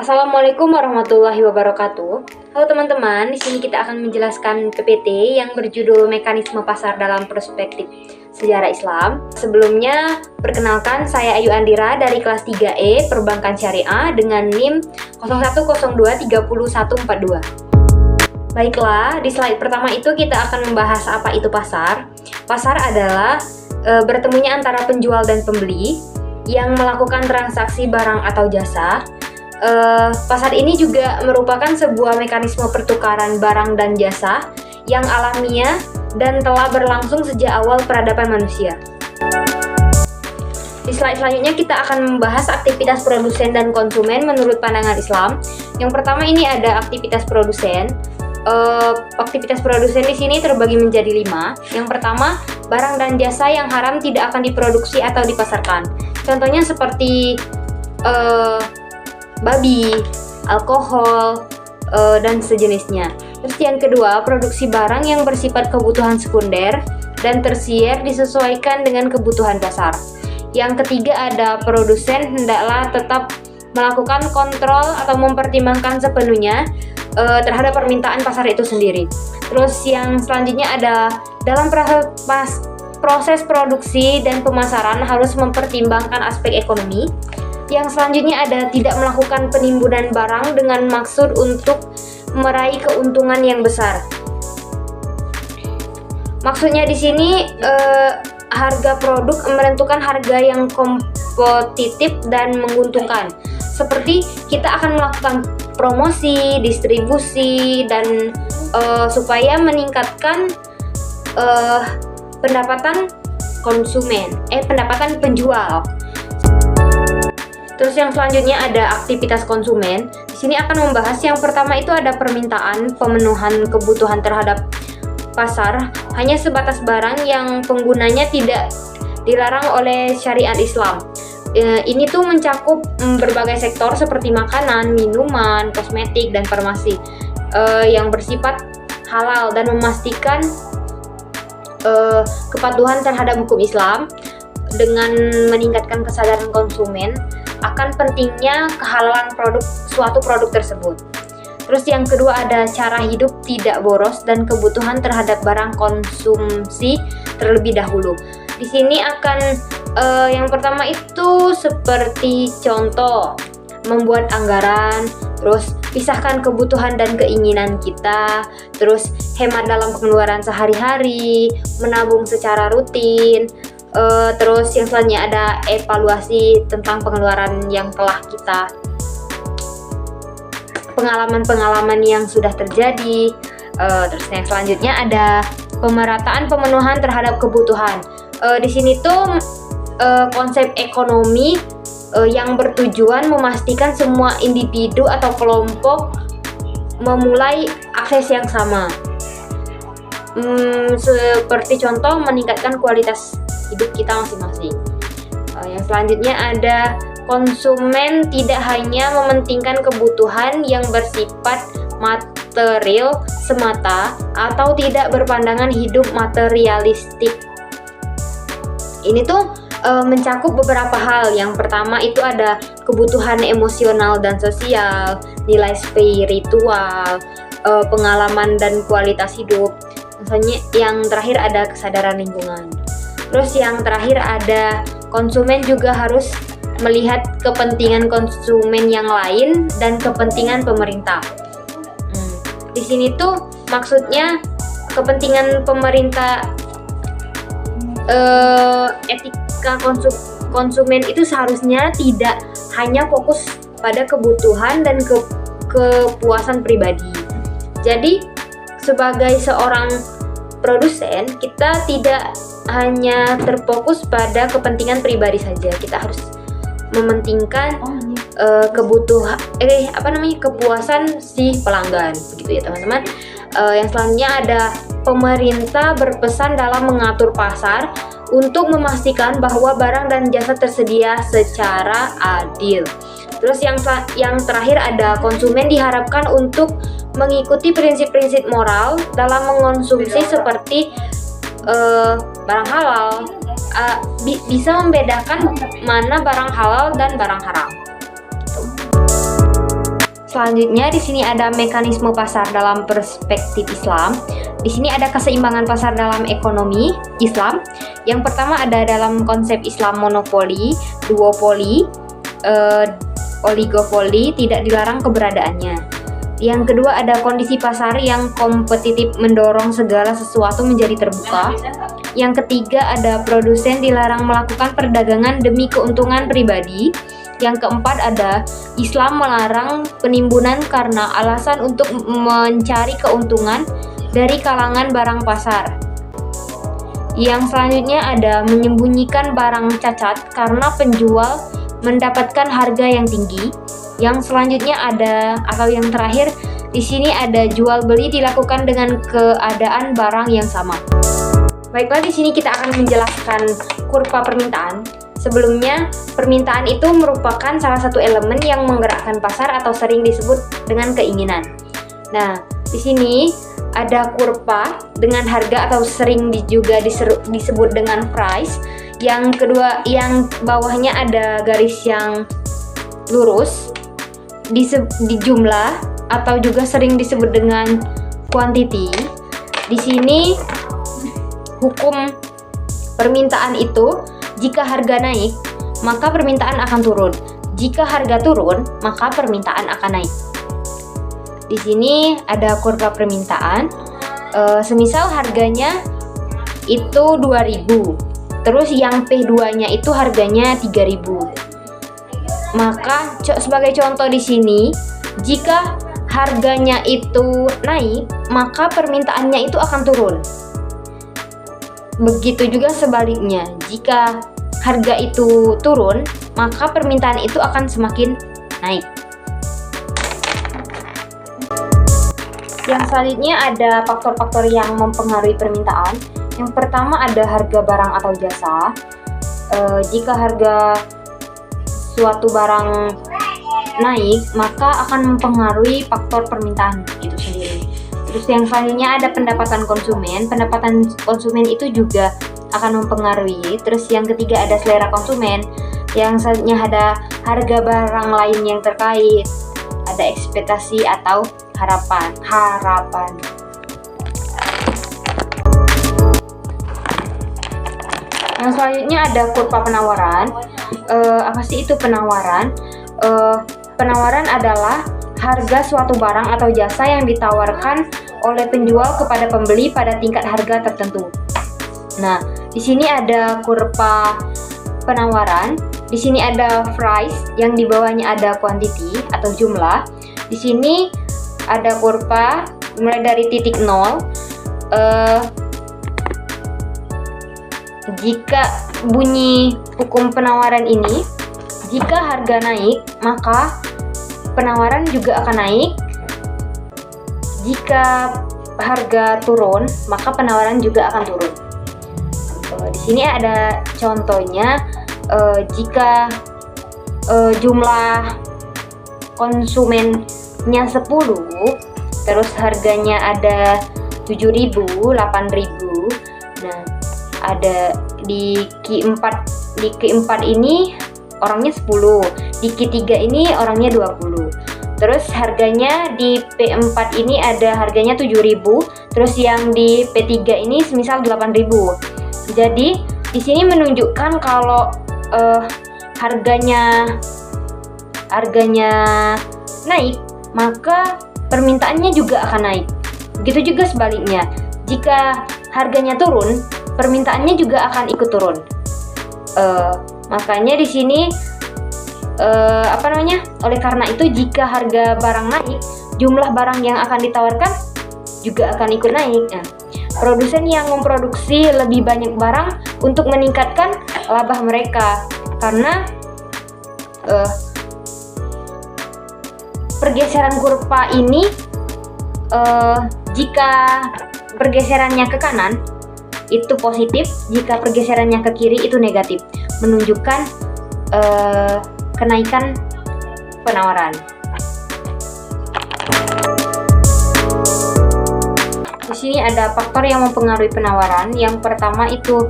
Assalamualaikum warahmatullahi wabarakatuh. Halo teman-teman, di sini kita akan menjelaskan PPT yang berjudul Mekanisme Pasar dalam Perspektif Sejarah Islam. Sebelumnya, perkenalkan saya Ayu Andira dari kelas 3E Perbankan Syariah dengan NIM 01023142. Baiklah, di slide pertama itu kita akan membahas apa itu pasar. Pasar adalah bertemunya antara penjual dan pembeli yang melakukan transaksi barang atau jasa. Pasar ini juga merupakan sebuah mekanisme pertukaran barang dan jasa yang alamiah dan telah berlangsung sejak awal peradaban manusia. Di slide selanjutnya kita akan membahas aktivitas produsen dan konsumen menurut pandangan Islam. Yang pertama ini ada aktivitas produsen. Aktivitas produsen di sini terbagi menjadi 5. Yang pertama, barang dan jasa yang haram tidak akan diproduksi atau dipasarkan. Contohnya seperti babi, alkohol, dan sejenisnya. Terus yang kedua, produksi barang yang bersifat kebutuhan sekunder dan tersier disesuaikan dengan kebutuhan dasar. Yang ketiga ada produsen hendaklah tetap melakukan kontrol atau mempertimbangkan sepenuhnya terhadap permintaan pasar itu sendiri. Terus yang selanjutnya ada dalam proses produksi dan pemasaran harus mempertimbangkan aspek ekonomi. Yang selanjutnya ada tidak melakukan penimbunan barang dengan maksud untuk meraih keuntungan yang besar. Maksudnya di sini harga produk menentukan harga yang kompetitif dan menguntungkan. Seperti kita akan melakukan promosi, distribusi, dan supaya meningkatkan pendapatan pendapatan penjual. Terus yang selanjutnya ada aktivitas konsumen. Di sini akan membahas yang pertama itu ada permintaan, pemenuhan kebutuhan terhadap pasar hanya sebatas barang yang penggunanya tidak dilarang oleh syariat Islam. Ini tuh mencakup berbagai sektor seperti makanan, minuman, kosmetik, dan farmasi yang bersifat halal dan memastikan kepatuhan terhadap hukum Islam dengan meningkatkan kesadaran konsumen akan pentingnya kehalalan suatu produk tersebut. Terus yang kedua ada cara hidup tidak boros dan kebutuhan terhadap barang konsumsi terlebih dahulu. Di sini akan yang pertama itu seperti contoh membuat anggaran, terus pisahkan kebutuhan dan keinginan kita, terus hemat dalam pengeluaran sehari-hari, menabung secara rutin. Terus yang selanjutnya ada evaluasi tentang pengeluaran yang telah kita pengalaman-pengalaman yang sudah terjadi. Terus yang selanjutnya ada pemerataan pemenuhan terhadap kebutuhan. Di sini tuh konsep ekonomi yang bertujuan memastikan semua individu atau kelompok memulai akses yang sama. Seperti contoh meningkatkan kualitas hidup kita masing-masing. Yang selanjutnya ada konsumen tidak hanya mementingkan kebutuhan yang bersifat material semata atau tidak berpandangan hidup materialistik. Ini tuh mencakup beberapa hal. Yang pertama itu ada kebutuhan emosional dan sosial, nilai spiritual, pengalaman dan kualitas hidup. Misalnya yang terakhir ada kesadaran lingkungan. Terus yang terakhir ada konsumen juga harus melihat kepentingan konsumen yang lain dan kepentingan pemerintah. Di sini tuh maksudnya kepentingan pemerintah, etika konsumen itu seharusnya tidak hanya fokus pada kebutuhan dan kepuasan pribadi. Jadi sebagai seorang produsen kita tidak hanya terfokus pada kepentingan pribadi saja. Kita harus mementingkan kepuasan si pelanggan, begitu ya teman-teman. Yang selanjutnya ada pemerintah berpesan dalam mengatur pasar untuk memastikan bahwa barang dan jasa tersedia secara adil. Terus yang terakhir ada konsumen diharapkan untuk mengikuti prinsip-prinsip moral dalam mengonsumsi seperti barang halal, bisa membedakan mana barang halal dan barang haram. Selanjutnya di sini ada mekanisme pasar dalam perspektif Islam. Di sini ada keseimbangan pasar dalam ekonomi Islam. Yang pertama ada dalam konsep Islam monopoli, duopoli, oligopoli, tidak dilarang keberadaannya. Yang kedua ada kondisi pasar yang kompetitif mendorong segala sesuatu menjadi terbuka. Yang ketiga ada produsen dilarang melakukan perdagangan demi keuntungan pribadi. Yang keempat ada Islam melarang penimbunan karena alasan untuk mencari keuntungan dari kalangan barang pasar. Yang selanjutnya ada menyembunyikan barang cacat karena penjual mendapatkan harga yang tinggi. Yang selanjutnya ada, atau yang terakhir, di sini ada jual beli dilakukan dengan keadaan barang yang sama. Baiklah, di sini kita akan menjelaskan kurva permintaan. Sebelumnya, permintaan itu merupakan salah satu elemen yang menggerakkan pasar atau sering disebut dengan keinginan. Nah, di sini ada kurva dengan harga atau sering juga disebut dengan price. Yang kedua, yang bawahnya ada garis yang lurus di jumlah atau juga sering disebut dengan quantity. Di sini hukum permintaan itu, jika harga naik, maka permintaan akan turun. Jika harga turun, maka permintaan akan naik. Di sini ada kurva permintaan. Semisal harganya itu 2.000. Terus yang P2-nya itu harganya 3.000. Maka sebagai contoh di sini, jika harganya itu naik, maka permintaannya itu akan turun. Begitu juga sebaliknya, jika harga itu turun, maka permintaan itu akan semakin naik. Yang selanjutnya ada faktor-faktor yang mempengaruhi permintaan. Yang pertama ada harga barang atau jasa. Jika harga suatu barang naik, maka akan mempengaruhi faktor permintaan itu sendiri. Terus yang selanjutnya ada pendapatan konsumen. Pendapatan konsumen itu juga akan mempengaruhi. Terus yang ketiga ada selera konsumen. Yang selanjutnya ada harga barang lain yang terkait. Ada ekspektasi atau harapan. Yang selanjutnya ada kurva penawaran. Apa sih itu penawaran? Penawaran adalah harga suatu barang atau jasa yang ditawarkan oleh penjual kepada pembeli pada tingkat harga tertentu. Nah, di sini ada kurva penawaran. Di sini ada price, yang di bawahnya ada quantity atau jumlah. Di sini ada kurva mulai dari titik 0. Jika bunyi hukum penawaran ini, jika harga naik, maka penawaran juga akan naik. Jika harga turun, maka penawaran juga akan turun. Di sini ada contohnya, jika jumlah konsumennya 10, terus harganya ada 7.000, 8.000. Nah, ada di Q4 ini orangnya 10, di Q3 ini orangnya 20. Terus harganya di P4 ini ada harganya 7.000, terus yang di P3 ini semisal 8.000. Jadi di sini menunjukkan kalau harganya naik, maka permintaannya juga akan naik. Begitu juga sebaliknya. Jika harganya turun, permintaannya juga akan ikut turun. Makanya di sini oleh karena itu jika harga barang naik, jumlah barang yang akan ditawarkan juga akan ikut naik. Nah, produsen yang memproduksi lebih banyak barang untuk meningkatkan laba mereka, karena pergeseran kurva ini jika pergeserannya ke kanan itu positif, jika pergeserannya ke kiri itu negatif, menunjukkan kenaikan penawaran. Di sini ada faktor yang mempengaruhi penawaran. Yang pertama itu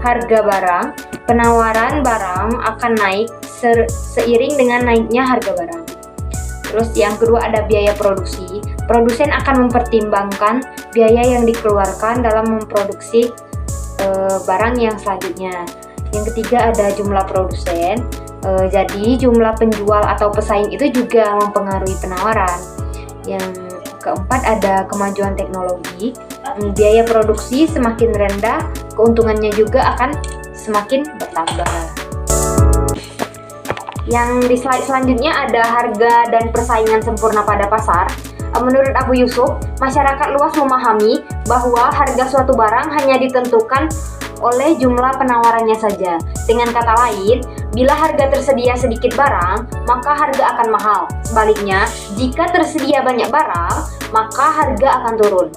harga barang. Penawaran barang akan naik seiring dengan naiknya harga barang. Terus yang kedua ada biaya produksi. Produsen akan mempertimbangkan biaya yang dikeluarkan dalam memproduksi barang yang selanjutnya. Yang ketiga ada jumlah produsen. Jadi jumlah penjual atau pesaing itu juga mempengaruhi penawaran. Yang keempat ada kemajuan teknologi. Biaya produksi semakin rendah, keuntungannya juga akan semakin bertambah. Yang di slide selanjutnya ada harga dan persaingan sempurna pada pasar. Menurut Abu Yusuf, masyarakat luas memahami bahwa harga suatu barang hanya ditentukan oleh jumlah penawarannya saja. Dengan kata lain, bila harga tersedia sedikit barang, maka harga akan mahal. Sebaliknya, jika tersedia banyak barang, maka harga akan turun.